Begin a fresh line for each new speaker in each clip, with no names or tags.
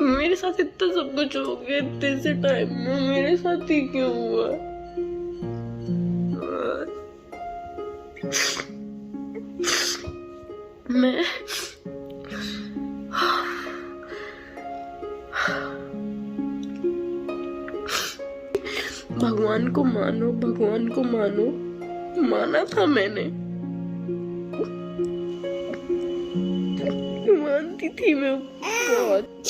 मेरे साथ इतना सब कुछ हो गया इतने से टाइम में, मेरे साथ ही क्यों हुआ? मैं भगवान को मानो, भगवान को मानो, माना था मैंने, मानती थी मैं बहुत।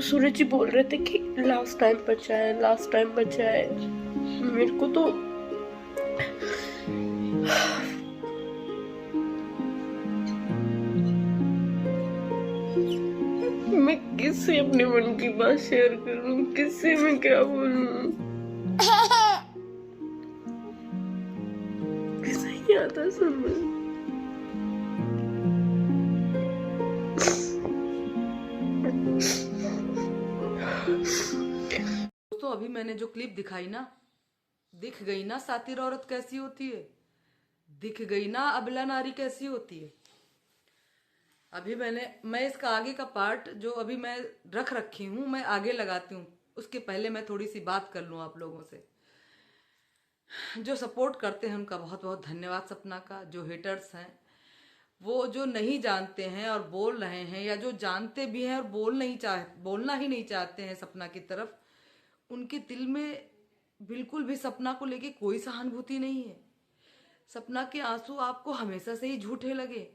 सूरज जी बोल रहे थे कि लास्ट टाइम बचा है, लास्ट टाइम बचा है। मेरे को तो मैं किससे अपने मन की बात शेयर करूं, किससे मैं क्या बोलूं, किसे नहीं आता समझ।
दोस्तों, अभी मैंने जो क्लिप दिखाई ना, दिख गई ना सातिर औरत कैसी होती है, दिख गई ना अबला नारी कैसी होती है। अभी मैं इसका आगे का पार्ट जो अभी मैं रख रखी हूं, मैं आगे लगाती हूँ। उसके पहले मैं थोड़ी सी बात कर लूं आप लोगों से। जो सपोर्ट करते हैं उनका बहुत बहुत धन्यवाद। सपना का जो हेटर्स हैं, वो जो नहीं जानते हैं और बोल रहे हैं, या जो जानते भी हैं और बोलना ही नहीं चाहते हैं सपना की तरफ, उनके दिल में बिल्कुल भी सपना को लेके कोई सहानुभूति नहीं है। सपना के आंसू आपको हमेशा से ही झूठे लगे।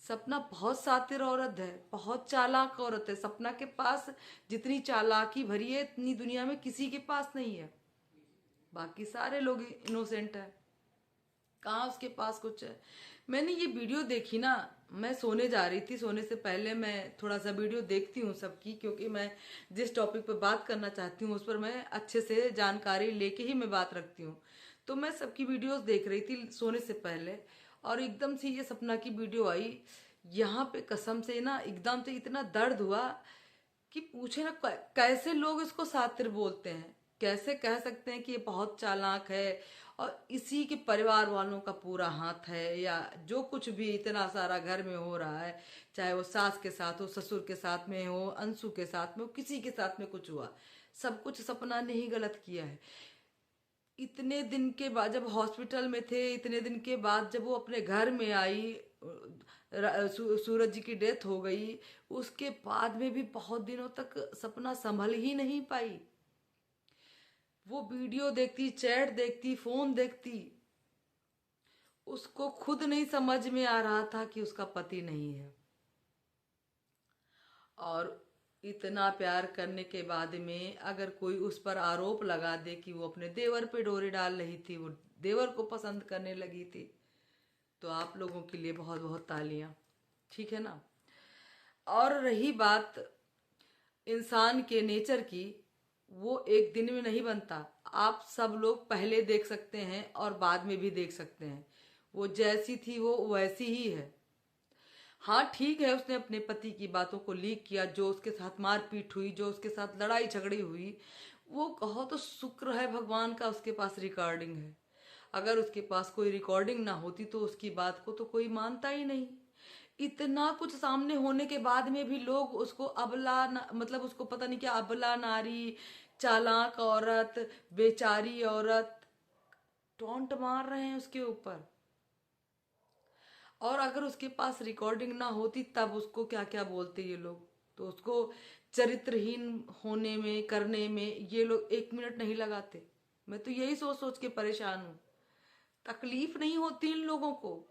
सपना बहुत सातिर औरत है, बहुत चालाक औरत है। सपना के पास जितनी चालाकी भरी है इतनी दुनिया में किसी के पास नहीं है। बाकी सारे लोग इनोसेंट है, कहाँ उसके पास कुछ है। मैंने ये वीडियो देखी ना, मैं सोने जा रही थी। सोने से पहले मैं थोड़ा सा वीडियो देखती हूँ सबकी, क्योंकि मैं जिस टॉपिक पर बात करना चाहती हूँ उस पर मैं अच्छे से जानकारी लेके ही मैं बात रखती हूँ। तो मैं सबकी वीडियोस देख रही थी सोने से पहले, और एकदम से ये सपना की वीडियो आई। यहाँ पे कसम से ना एकदम से इतना दर्द हुआ कि पूछे ना, कैसे लोग इसको सातिर बोलते हैं, कैसे कह सकते हैं कि ये बहुत चालाक है और इसी के परिवार वालों का पूरा हाथ है, या जो कुछ भी इतना सारा घर में हो रहा है, चाहे वो सास के साथ हो, ससुर के साथ में हो, अंशु के साथ में हो, किसी के साथ में कुछ हुआ, सब कुछ सपना ने ही गलत किया है। इतने दिन के बाद जब हॉस्पिटल में थे, इतने दिन के बाद जब वो अपने घर में आई, सूरज जी की डेथ हो गई, उसके बाद में भी बहुत दिनों तक सपना संभल ही नहीं पाई। वो वीडियो देखती, चैट देखती, फोन देखती, उसको खुद नहीं समझ में आ रहा था कि उसका पति नहीं है। और इतना प्यार करने के बाद में अगर कोई उस पर आरोप लगा दे कि वो अपने देवर पे डोरी डाल रही थी, वो देवर को पसंद करने लगी थी, तो आप लोगों के लिए बहुत बहुत तालियां। ठीक है ना। और रही बात इंसान के नेचर की, वो एक दिन में नहीं बनता। आप सब लोग पहले देख सकते हैं और बाद में भी देख सकते हैं। वो जैसी थी वो वैसी ही है। हाँ ठीक है, उसने अपने पति की बातों को लीक किया, जो उसके साथ मारपीट हुई, जो उसके साथ लड़ाई झगड़ी हुई, वो कहो तो शुक्र है भगवान का उसके पास रिकॉर्डिंग है। अगर उसके पास कोई रिकॉर्डिंग ना होती तो उसकी बात को तो कोई मानता ही नहीं। इतना कुछ सामने होने के बाद में भी लोग उसको मतलब उसको पता नहीं क्या अबला नारी, चालाक औरत, बेचारी औरत, टोंट मार रहे हैं उसके ऊपर। और अगर उसके पास रिकॉर्डिंग ना होती तब उसको क्या क्या बोलते ये लोग, तो उसको चरित्रहीन होने में, करने में ये लोग एक मिनट नहीं लगाते। मैं तो यही सोच सोच के परेशान हूं। तकलीफ नहीं होती इन लोगों को,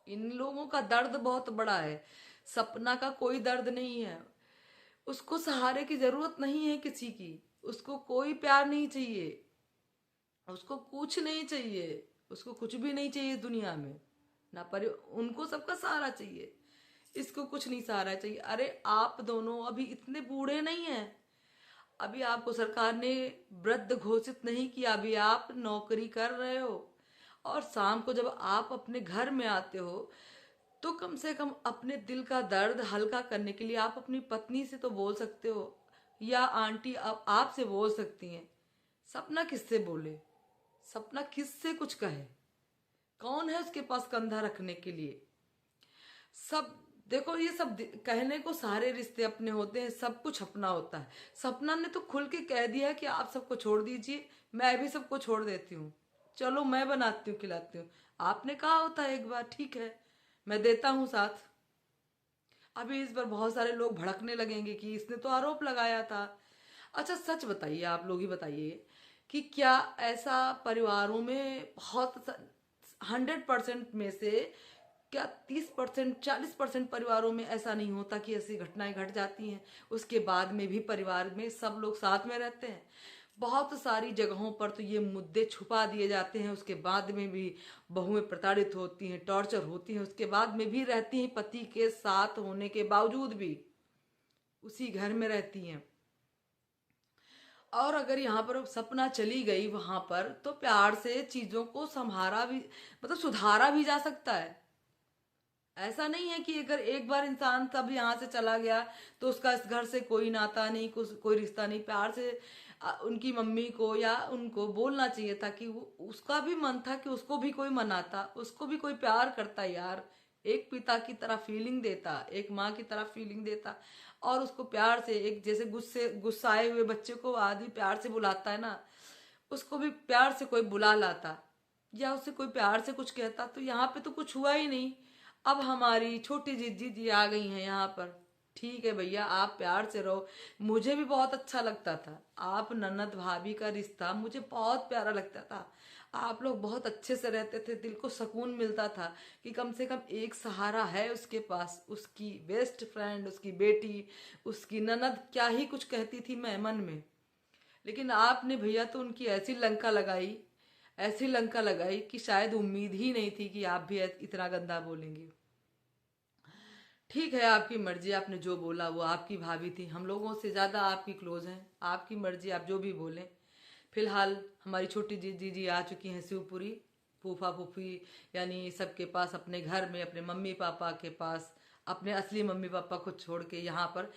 इन लोगों का दर्द बहुत बड़ा है। सपना का कोई दर्द नहीं है, उसको सहारे की जरूरत नहीं है किसी की, उसको कोई प्यार नहीं चाहिए, उसको कुछ नहीं चाहिए, उसको कुछ भी नहीं चाहिए दुनिया में ना। पर उनको सबका सहारा चाहिए, इसको कुछ नहीं सहारा चाहिए। अरे आप दोनों अभी इतने बूढ़े नहीं हैं, अभी आपको सरकार ने वृद्ध घोषित नहीं किया, अभी आप नौकरी कर रहे हो, और शाम को जब आप अपने घर में आते हो तो कम से कम अपने दिल का दर्द हल्का करने के लिए आप अपनी पत्नी से तो बोल सकते हो, या आंटी आपसे बोल सकती हैं। सपना किससे बोले, सपना किससे कुछ कहे, कौन है उसके पास कंधा रखने के लिए। सब देखो ये सब कहने को सारे रिश्ते अपने होते हैं, सब कुछ अपना होता है। सपना ने तो खुल के कह दिया कि आप सबको छोड़ दीजिए, मैं भी सबको छोड़ देती हूँ, चलो मैं बनाती हूँ खिलाती हूँ। आपने कहा होता है एक बार, ठीक है मैं देता हूँ साथ। अभी इस पर बहुत सारे लोग भड़कने लगेंगे कि इसने तो आरोप लगाया था। अच्छा सच बताइए, आप लोग ही बताइए कि क्या ऐसा परिवारों में 100% में से क्या 30%, 40% परिवारों में ऐसा नहीं होता कि ऐसी घटनाएं घट जाती हैं, उसके बाद में भी परिवार में सब लोग साथ में रहते हैं। बहुत सारी जगहों पर तो ये मुद्दे छुपा दिए जाते हैं, उसके बाद में भी बहुएं प्रताड़ित होती हैं, टॉर्चर होती हैं, उसके बाद में भी रहती हैं, पति के साथ होने के बावजूद भी उसी घर में रहती हैं। और अगर यहाँ पर सपना चली गई वहां पर, तो प्यार से चीजों को संभारा भी, मतलब सुधारा भी जा सकता है। ऐसा नहीं है कि अगर एक बार इंसान तब यहाँ से चला गया तो उसका इस घर से कोई नाता नहीं, कोई रिश्ता नहीं। प्यार से उनकी मम्मी को या उनको बोलना चाहिए था कि वो, उसका भी मन था कि उसको भी कोई मनाता, उसको भी कोई प्यार करता यार, एक पिता की तरह फीलिंग देता, एक माँ की तरह फीलिंग देता, और उसको प्यार से, एक जैसे गुस्साए हुए बच्चे को आदमी प्यार से बुलाता है ना, उसको भी प्यार से कोई बुला लाता या उससे कोई प्यार से कुछ कहता। तो यहाँ पे तो कुछ हुआ ही नहीं। अब हमारी छोटी जीजी जी आ गई हैं यहाँ पर। ठीक है भैया, आप प्यार से रहो। मुझे भी बहुत अच्छा लगता था, आप ननद भाभी का रिश्ता मुझे बहुत प्यारा लगता था। आप लोग बहुत अच्छे से रहते थे, दिल को सुकून मिलता था कि कम से कम एक सहारा है उसके पास, उसकी बेस्ट फ्रेंड, उसकी बेटी, उसकी ननद क्या ही कुछ कहती थी मैं मन में। लेकिन आपने भैया तो उनकी ऐसी लंका लगाई, ऐसी लंका लगाई कि शायद उम्मीद ही नहीं थी कि आप भी इतना गंदा बोलेंगे। ठीक है, आपकी मर्जी, आपने जो बोला वो आपकी भाभी थी, हम लोगों से ज्यादा आपकी क्लोज हैं, आपकी मर्जी, आप जो भी बोलें। फिलहाल हमारी छोटी जीजी जी आ चुकी हैं शिवपुरी, फूफा फूफी यानी सबके पास, अपने घर में, अपने मम्मी पापा के पास, अपने असली मम्मी पापा को छोड़ के यहाँ पर।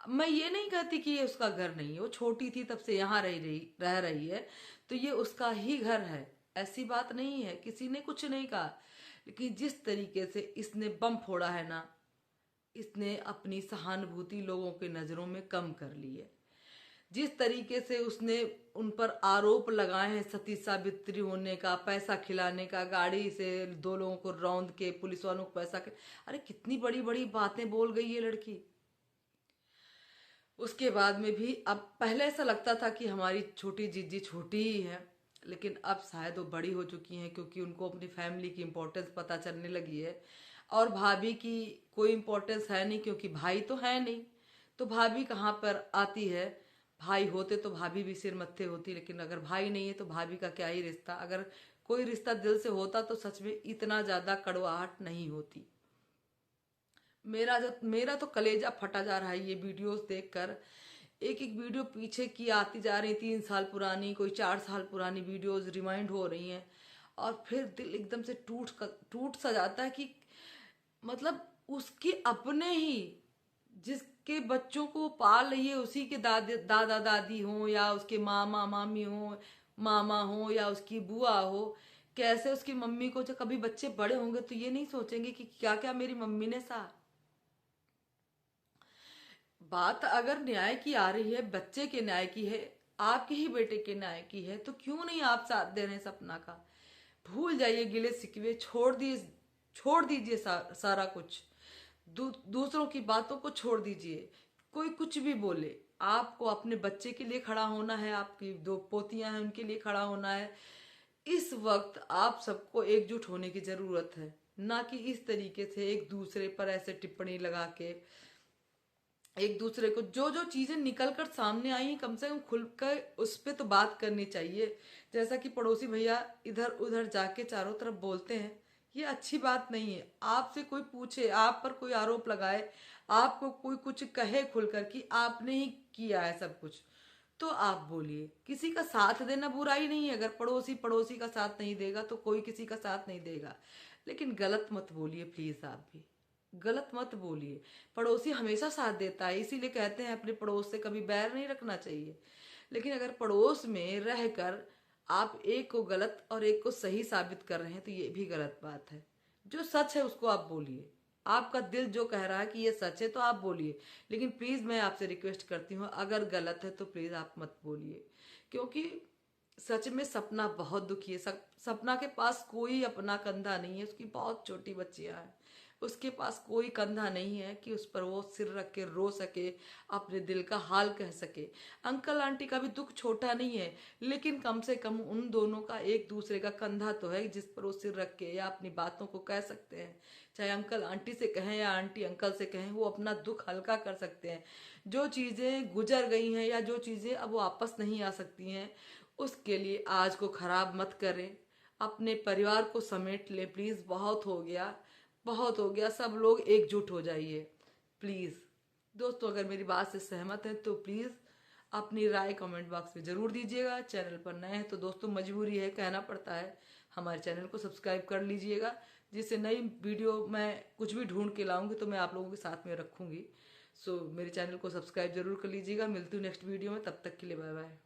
मैं ये नहीं कहती कि ये उसका घर नहीं है, वो छोटी थी तब से यहाँ रह रही है, तो ये उसका ही घर है, ऐसी बात नहीं है, किसी ने कुछ नहीं कहा। लेकिन जिस तरीके से इसने बम फोड़ा है ना, इसने अपनी सहानुभूति लोगों के नजरों में कम कर ली है। जिस तरीके से उसने उन पर आरोप लगाए हैं सती सावित्री होने का, पैसा खिलाने का, गाड़ी से दो लोगों को रौंद के पुलिस वालों को अरे कितनी बड़ी बड़ी बातें बोल गई ये लड़की। उसके बाद में भी, अब पहले ऐसा लगता था कि हमारी छोटी जीजी छोटी ही है, लेकिन अब शायद वो बड़ी हो चुकी हैं, क्योंकि उनको अपनी फैमिली की इम्पोर्टेंस पता चलने लगी है। और भाभी की कोई इम्पोर्टेंस है नहीं, क्योंकि भाई तो है नहीं, तो भाभी कहाँ पर आती है। भाई होते तो भाभी भी सिर मत्थे होती, लेकिन अगर भाई नहीं है तो भाभी का क्या ही रिश्ता। अगर कोई रिश्ता दिल से होता तो सच में इतना ज्यादा कड़वाहट नहीं होती। मेरा तो कलेजा फटा जा रहा है ये वीडियोस देखकर। एक एक वीडियो पीछे की आती जा रही, 3 साल पुरानी, कोई 4 साल पुरानी वीडियोस रिमाइंड हो रही हैं, और फिर दिल एकदम से टूट सा जाता है कि मतलब उसके अपने ही, जिसके बच्चों को पाल रही है, उसी के दादा दादी हो, या उसके मामा मामी हो, मामा हो, या उसकी बुआ हो, कैसे उसकी मम्मी को, जब कभी बच्चे बड़े होंगे तो ये नहीं सोचेंगे कि क्या क्या मेरी मम्मी ने सहा। बात अगर न्याय की आ रही है, बच्चे के न्याय की है, आपके ही बेटे के न्याय की है, तो क्यों नहीं आप साथ दे रहे हैं सपना का। भूल जाइए गिले शिकवे, छोड़ दीजिए सारा कुछ। दूसरों की बातों को छोड़ दीजिए। कोई कुछ भी बोले, आपको अपने बच्चे के लिए खड़ा होना है, आपकी 2 पोतियां हैं उनके लिए खड़ा होना है। इस वक्त आप सबको एकजुट होने की जरूरत है, ना कि इस तरीके से एक दूसरे पर ऐसे टिप्पणी लगा के, एक दूसरे को जो जो चीजें निकल कर सामने आई हैं, कम से कम खुलकर उस पर तो बात करनी चाहिए। जैसा कि पड़ोसी भैया इधर उधर जाके चारों तरफ बोलते हैं, ये अच्छी बात नहीं है। आपसे कोई पूछे, आप पर कोई आरोप लगाए, आपको कोई कुछ कहे खुलकर कि आपने ही किया है सब कुछ, तो आप बोलिए। किसी का साथ देना बुराई नहीं है, अगर पड़ोसी का साथ नहीं देगा तो कोई किसी का साथ नहीं देगा। लेकिन गलत मत बोलिए प्लीज, आप भी गलत मत बोलिए। पड़ोसी हमेशा साथ देता है, इसीलिए कहते हैं अपने पड़ोस से कभी बैर नहीं रखना चाहिए। लेकिन अगर पड़ोस में रहकर आप एक को गलत और एक को सही साबित कर रहे हैं तो ये भी गलत बात है। जो सच है उसको आप बोलिए, आपका दिल जो कह रहा है कि ये सच है तो आप बोलिए, लेकिन प्लीज मैं आपसे रिक्वेस्ट करती हूँ अगर गलत है तो प्लीज आप मत बोलिए, क्योंकि सच में सपना बहुत दुखी है। सपना के पास कोई अपना कंधा नहीं है, उसकी बहुत छोटी बच्चियां हैं, उसके पास कोई कंधा नहीं है कि उस पर वो सिर रख के रो सके, अपने दिल का हाल कह सके। अंकल आंटी का भी दुख छोटा नहीं है, लेकिन कम से कम उन दोनों का एक दूसरे का कंधा तो है जिस पर वो सिर रख के या अपनी बातों को कह सकते हैं। चाहे अंकल आंटी से कहें या आंटी अंकल से कहें, वो अपना दुख हल्का कर सकते हैं। जो चीज़ें गुजर गई हैं या जो चीज़ें अब वापस नहीं आ सकती हैं, उसके लिए आज को खराब मत करें, अपने परिवार को समेट लें प्लीज़। बहुत हो गया, बहुत हो गया, सब लोग एकजुट हो जाइए प्लीज़। दोस्तों अगर मेरी बात से सहमत हैं तो प्लीज़ अपनी राय कमेंट बॉक्स में ज़रूर दीजिएगा। चैनल पर नए हैं तो दोस्तों मजबूरी है, कहना पड़ता है, हमारे चैनल को सब्सक्राइब कर लीजिएगा, जिससे नई वीडियो मैं कुछ भी ढूंढ के लाऊंगी तो मैं आप लोगों के साथ में रखूंगी। सो मेरे चैनल को सब्सक्राइब जरूर कर लीजिएगा। मिलती हूँ नेक्स्ट वीडियो में, तब तक के लिए बाय बाय।